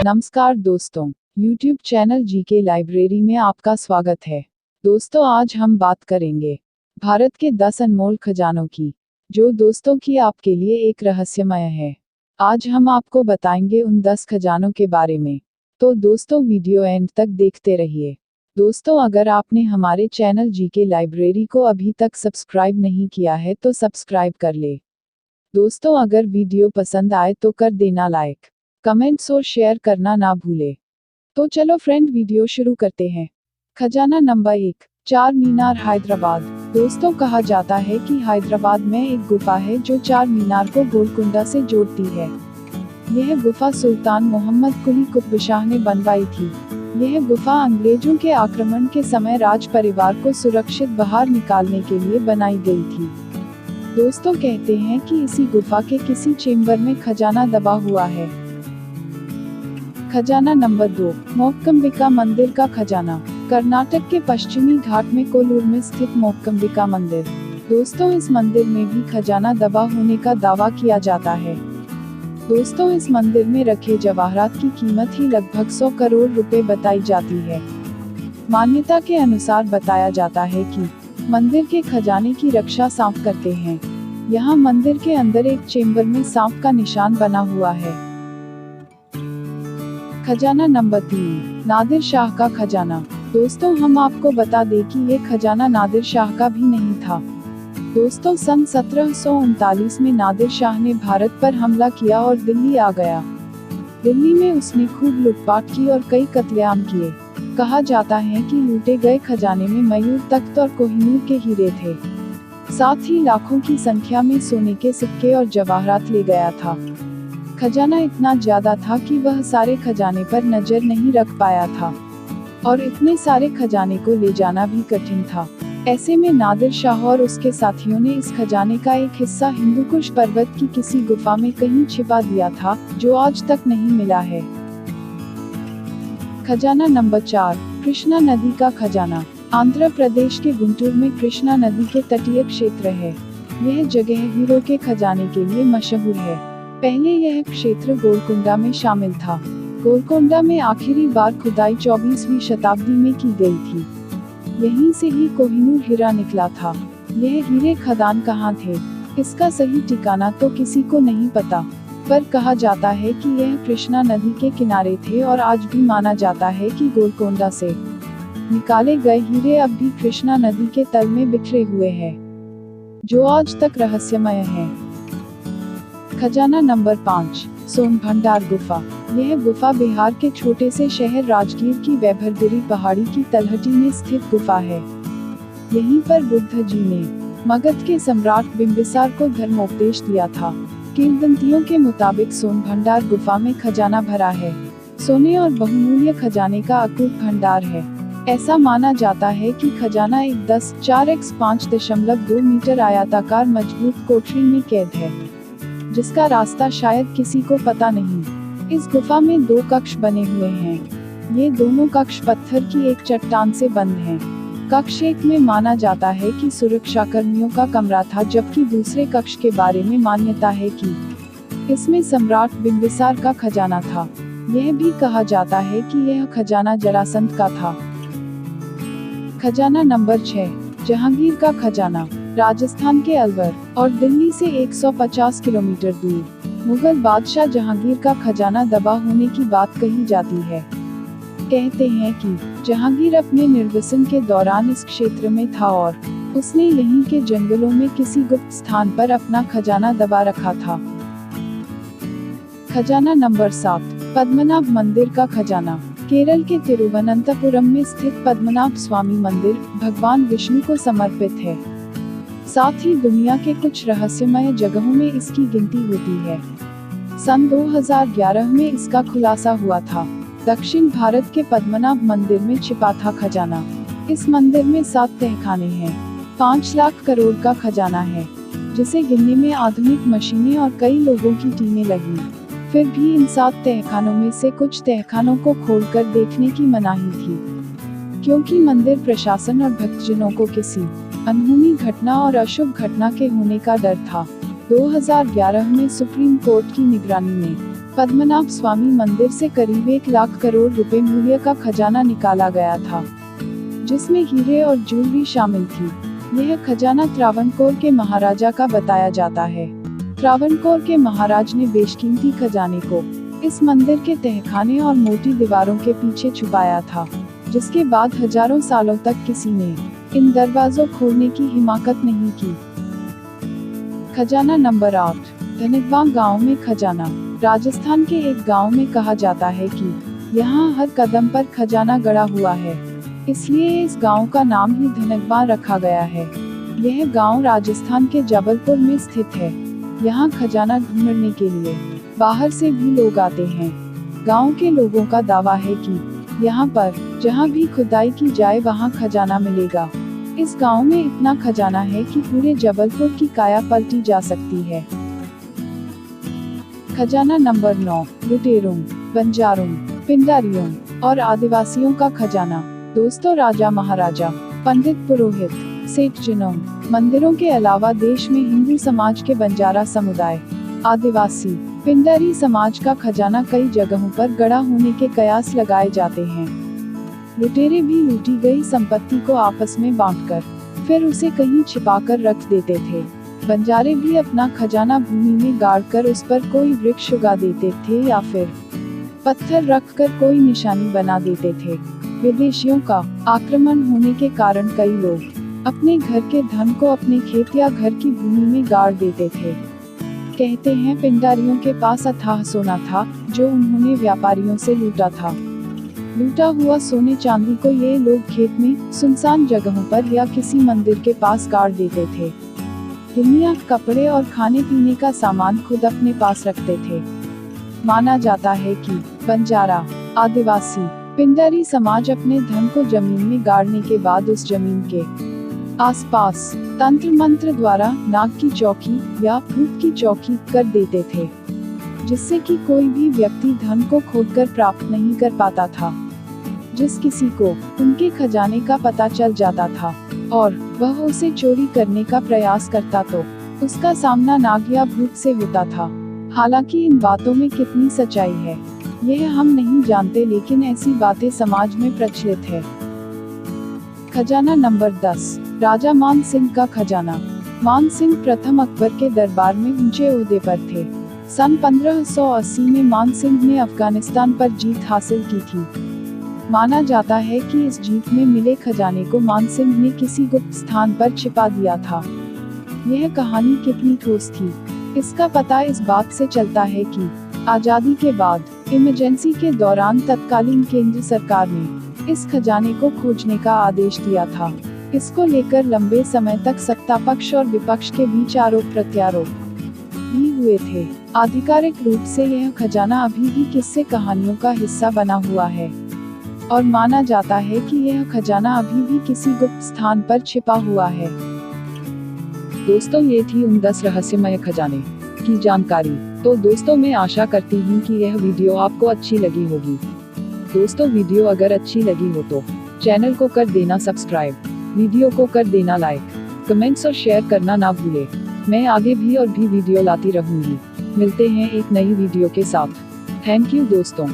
नमस्कार दोस्तों, YouTube channel GK library में आपका स्वागत है। दोस्तों, आज हम बात करेंगे भारत के 10 अनमोल खजानों की, जो दोस्तों की आपके लिए एक रहस्यमय है। आज हम आपको बताएंगे उन 10 खजानों के बारे में। तो दोस्तों, वीडियो एंड तक देखते रहिए। दोस्तों, अगर आपने हमारे चैनल जीके लाइब्रेरी को अभी तक सब्सक्राइब नहीं किया है तो सब्सक्राइब कर ले। दोस्तों, अगर वीडियो पसंद आए तो कर देना लाइक, कमेंट्स और शेयर करना ना भूले। तो चलो फ्रेंड, वीडियो शुरू करते हैं। खजाना नंबर 1, चार मीनार हैदराबाद। दोस्तों, कहा जाता है कि हैदराबाद में एक गुफा है जो चार मीनार को गोलकुंडा से जोड़ती है। यह गुफा सुल्तान मोहम्मद कुली कुतुब शाह ने बनवाई थी। यह गुफा अंग्रेजों के आक्रमण के समय राज परिवार को सुरक्षित बाहर निकालने के लिए बनाई गई थी। दोस्तों, कहते हैं कि इसी गुफा के किसी चेंबर में खजाना दबा हुआ है। खजाना नंबर 2, मोक्कम्बिका मंदिर का खजाना। कर्नाटक के पश्चिमी घाट में कोलूर में स्थित मोक्कम्बिका मंदिर। दोस्तों, इस मंदिर में भी खजाना दबा होने का दावा किया जाता है। दोस्तों, इस मंदिर में रखे जवाहरात की कीमत ही लगभग 100 करोड़ रुपए बताई जाती है। मान्यता के अनुसार बताया जाता है कि मंदिर के खजाने की रक्षा सांप करते हैं। यहाँ मंदिर के अंदर एक चेंबर में सांप का निशान बना हुआ है। खजाना नंबर 3, नादिर शाह का खजाना। दोस्तों, हम आपको बता दें कि ये खजाना नादिर शाह का भी नहीं था। दोस्तों, सन 1739 में नादिर शाह ने भारत पर हमला किया और दिल्ली आ गया। दिल्ली में उसने खूब लूटपाट की और कई कत्लेआम किए। कहा जाता है कि लूटे गए खजाने में मयूर तख्त और कोहिनूर के हीरे थे। साथ ही लाखों की संख्या में सोने के सिक्के और जवाहरात ले गया था। खजाना इतना ज्यादा था कि वह सारे खजाने पर नजर नहीं रख पाया था, और इतने सारे खजाने को ले जाना भी कठिन था। ऐसे में नादिर शाह और उसके साथियों ने इस खजाने का एक हिस्सा हिंदुकुश पर्वत की किसी गुफा में कहीं छिपा दिया था, जो आज तक नहीं मिला है। खजाना नंबर 4, कृष्णा नदी का खजाना। आंध्र प्रदेश के गुंटूर में कृष्णा नदी के तटीय क्षेत्र है। यह जगह हीरो के खजाने के लिए मशहूर है। पहले यह क्षेत्र गोलकुंडा में शामिल था। गोलकुंडा में आखिरी बार खुदाई 24वीं शताब्दी में की गई थी। यहीं से ही कोहिनूर हीरा निकला था। यह हीरे खदान कहाँ थे, इसका सही ठिकाना तो किसी को नहीं पता, पर कहा जाता है कि यह कृष्णा नदी के किनारे थे और आज भी माना जाता है कि गोलकुंडा से निकाले गए हीरे अब भी कृष्णा नदी के तल में बिखरे हुए हैं, जो आज तक रहस्यमय है। खजाना नंबर 5, सोन भंडार गुफा। यह गुफा बिहार के छोटे से शहर राजगीर की वैभरगिरी पहाड़ी की तलहटी में स्थित गुफा है। यहीं पर बुद्ध जी ने मगध के सम्राट बिंबिसार को धर्मोपदेश दिया था। किंवदंतियों के मुताबिक सोन भंडार गुफा में खजाना भरा है। सोने और बहुमूल्य खजाने का अकूट भंडार है। ऐसा माना जाता है कि खजाना एक 10⁴x5.2 मीटर आयताकार मजबूत कोठरी में कैद है, जिसका रास्ता शायद किसी को पता नहीं। इस गुफा में 2 कक्ष बने हुए हैं। ये दोनों कक्ष पत्थर की एक चट्टान से बंद हैं। कक्ष 1 में माना जाता है कि सुरक्षाकर्मियों का कमरा था, जबकि दूसरे कक्ष के बारे में मान्यता है कि इसमें सम्राट बिंबिसार का खजाना था। यह भी कहा जाता है कि यह खजाना जरासंध का था। खजाना नंबर 6, जहांगीर का खजाना। राजस्थान के अलवर और दिल्ली से 150 किलोमीटर दूर मुगल बादशाह जहांगीर का खजाना दबा होने की बात कही जाती है। कहते हैं कि जहांगीर अपने निर्वासन के दौरान इस क्षेत्र में था और उसने यहीं के जंगलों में किसी गुप्त स्थान पर अपना खजाना दबा रखा था। खजाना नंबर 7, पद्मनाभ मंदिर का खजाना। केरल के तिरुवनंतपुरम में स्थित पद्मनाभ स्वामी मंदिर भगवान विष्णु को समर्पित है। साथ ही दुनिया के कुछ रहस्यमय जगहों में इसकी गिनती होती है। सन 2011 में इसका खुलासा हुआ था। दक्षिण भारत के पद्मनाभ मंदिर में छिपा था खजाना। इस मंदिर में 7 तहखाने हैं। 5 लाख करोड़ का खजाना है, जिसे गिनने में आधुनिक मशीनें और कई लोगों की टीमें लगी। फिर भी इन 7 तहखानों में से कुछ तहखानों को खोलकर देखने की मनाही थी, क्योंकि मंदिर प्रशासन और भक्तजनों को किसी अनहोनी घटना और अशुभ घटना के होने का डर था। 2011 में सुप्रीम कोर्ट की निगरानी में पद्मनाभ स्वामी मंदिर से करीब 1 लाख करोड़ रुपए मूल्य का खजाना निकाला गया था, जिसमें हीरे और ज्वेलरी शामिल थी। यह खजाना त्रावणकोर के महाराजा का बताया जाता है। त्रावणकोर के महाराज ने बेशकीमती खजाने को इस मंदिर के तहखाने और मोटी दीवारों के पीछे छुपाया था, जिसके बाद हजारों सालों तक किसी ने इन दरवाजों खोलने की हिम्मत नहीं की। खजाना नंबर 8, धनकवा गांव में खजाना। राजस्थान के एक गांव में कहा जाता है कि यहाँ हर कदम पर खजाना गड़ा हुआ है, इसलिए इस गांव का नाम ही धनकवा रखा गया है। यह गांव राजस्थान के जबलपुर में स्थित है। यहाँ खजाना ढूंढने के लिए बाहर से भी लोग आते हैं। गांव के लोगों का दावा है कि यहाँ पर जहाँ भी खुदाई की जाए वहाँ खजाना मिलेगा। इस गांव में इतना खजाना है कि पूरे जबलपुर की काया पलटी जा सकती है। खजाना नंबर 9, लुटेरों, बंजारों, पिंडारियों और आदिवासियों का खजाना। दोस्तों, राजा महाराजा, पंडित पुरोहित, सेठ जिनों, मंदिरों के अलावा देश में हिंदू समाज के बंजारा समुदाय, आदिवासी, पिंडारी समाज का खजाना कई जगहों पर गड़ा होने के कयास लगाए जाते हैं। लुटेरे भी लूटी गई संपत्ति को आपस में बांटकर फिर उसे कहीं छिपाकर रख देते थे। बंजारे भी अपना खजाना भूमि में गाड़कर उस पर कोई वृक्ष उगा देते थे या फिर पत्थर रखकर कोई निशानी बना देते थे। विदेशियों का आक्रमण होने के कारण कई लोग अपने घर के धन को अपने खेत या घर की भूमि में गाड़ देते थे। कहते हैं पिंडारियों के पास अथाह सोना था जो उन्होंने व्यापारियों से लूटा था। लूटा हुआ सोने चांदी को ये लोग खेत में सुनसान जगहों पर या किसी मंदिर के पास गाड़ देते थे। दुनिया, कपड़े और खाने पीने का सामान खुद अपने पास रखते थे। माना जाता है कि बंजारा, आदिवासी, पिंडारी समाज अपने धन को जमीन में गाड़ने के बाद उस जमीन के आसपास तंत्र मंत्र द्वारा नाग की चौकी या भूत की चौकी कर देते थे, जिससे कि कोई भी व्यक्ति धन को खोदकर प्राप्त नहीं कर पाता था। जिस किसी को उनके खजाने का पता चल जाता था और वह उसे चोरी करने का प्रयास करता तो उसका सामना नाग या भूत से होता था। हालांकि इन बातों में कितनी सच्चाई है यह हम नहीं जानते, लेकिन ऐसी बातें समाज में प्रचलित है। खजाना नंबर 10, राजा मान सिंह का खजाना। मान सिंह प्रथम अकबर के दरबार में ऊंचे ओहदे पर थे। सन 1580 में मान सिंह ने अफगानिस्तान पर जीत हासिल की थी। माना जाता है कि इस जीत में मिले खजाने को मान सिंह ने किसी गुप्त स्थान पर छिपा दिया था। यह कहानी कितनी ठोस थी, इसका पता इस बात से चलता है कि आजादी के बाद इमरजेंसी के दौरान तत्कालीन केंद्र सरकार ने इस खजाने को खोजने का आदेश दिया था। इसको लेकर लंबे समय तक सत्ता पक्ष और विपक्ष के बीच आरोप प्रत्यारोप भी हुए थे। आधिकारिक रूप से यह खजाना अभी भी किस्से कहानियों का हिस्सा बना हुआ है और माना जाता है कि यह खजाना अभी भी किसी गुप्त स्थान पर छिपा हुआ है। दोस्तों, ये थी उन 10 रहस्यमय खजाने की जानकारी। तो दोस्तों, मैं आशा करती हूँ कि यह वीडियो आपको अच्छी लगी होगी। दोस्तों, वीडियो अगर अच्छी लगी हो तो चैनल को कर देना सब्सक्राइब, वीडियो को कर देना लाइक, कमेंट्स और शेयर करना ना भूले। मैं आगे भी और भी वीडियो लाती रहूंगी। मिलते हैं एक नई वीडियो के साथ। थैंक यू दोस्तों।